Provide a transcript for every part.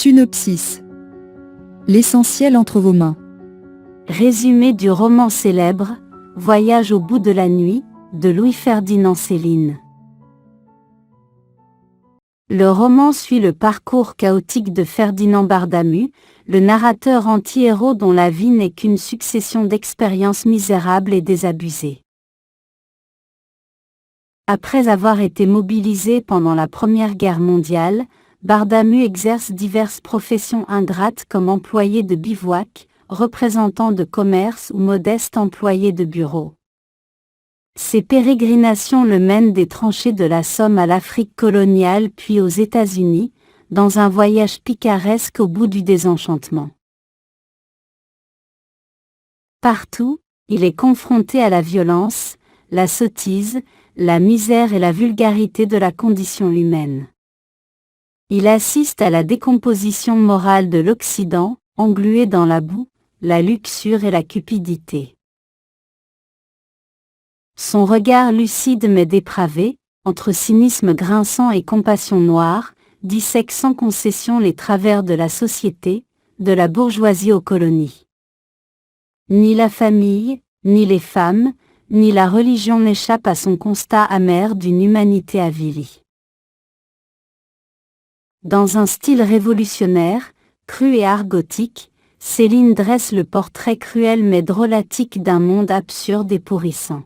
Synopsis. L'essentiel entre vos mains. Résumé du roman célèbre, Voyage au bout de la nuit, de Louis-Ferdinand Céline. Le roman suit le parcours chaotique de Ferdinand Bardamu, le narrateur anti-héros dont la vie n'est qu'une succession d'expériences misérables et désabusées. Après avoir été mobilisé pendant la Première Guerre mondiale, Bardamu exerce diverses professions ingrates comme employé de bivouac, représentant de commerce ou modeste employé de bureau. Ses pérégrinations le mènent des tranchées de la Somme à l'Afrique coloniale puis aux États-Unis, dans un voyage picaresque au bout du désenchantement. Partout, il est confronté à la violence, la sottise, la misère et la vulgarité de la condition humaine. Il assiste à la décomposition morale de l'Occident, englué dans la boue, la luxure et la cupidité. Son regard lucide mais dépravé, entre cynisme grinçant et compassion noire, dissèque sans concession les travers de la société, de la bourgeoisie aux colonies. Ni la famille, ni les femmes, ni la religion n'échappent à son constat amer d'une humanité avilie. Dans un style révolutionnaire, cru et argotique, Céline dresse le portrait cruel mais drôlatique d'un monde absurde et pourrissant.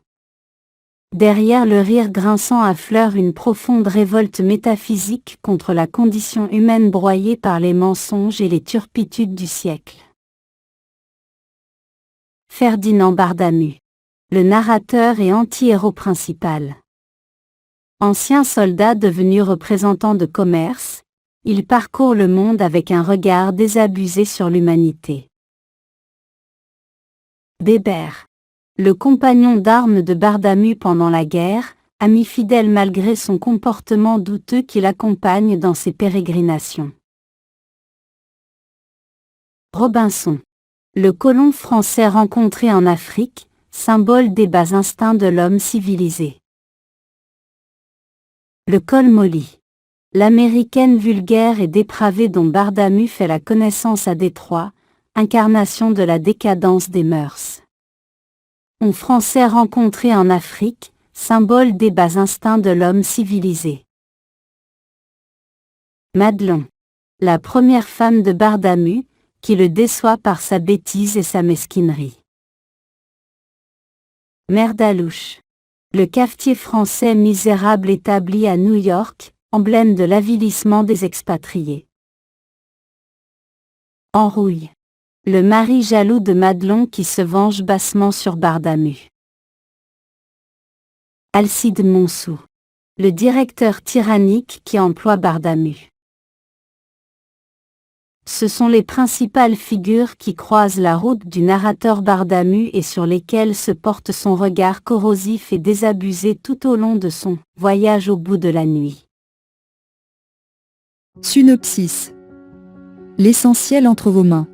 Derrière le rire grinçant affleure une profonde révolte métaphysique contre la condition humaine broyée par les mensonges et les turpitudes du siècle. Ferdinand Bardamu. Le narrateur et anti-héros principal. Ancien soldat devenu représentant de commerce, il parcourt le monde avec un regard désabusé sur l'humanité. Bébert. Le compagnon d'armes de Bardamu pendant la guerre, ami fidèle malgré son comportement douteux qui l'accompagne dans ses pérégrinations. Robinson. Le colon français rencontré en Afrique, symbole des bas instincts de l'homme civilisé. Le col Molly. L'américaine vulgaire et dépravée dont Bardamu fait la connaissance à Détroit, incarnation de la décadence des mœurs. Un Français rencontré en Afrique, symbole des bas instincts de l'homme civilisé. Madelon. La première femme de Bardamu, qui le déçoit par sa bêtise et sa mesquinerie. Merdalouche. Le cafetier français misérable établi à New York, emblème de l'avilissement des expatriés. Enrouille. Le mari jaloux de Madelon qui se venge bassement sur Bardamu. Alcide Montsou. Le directeur tyrannique qui emploie Bardamu. Ce sont les principales figures qui croisent la route du narrateur Bardamu et sur lesquelles se porte son regard corrosif et désabusé tout au long de son « Voyage au bout de la nuit ». Synopsis. L'essentiel entre vos mains.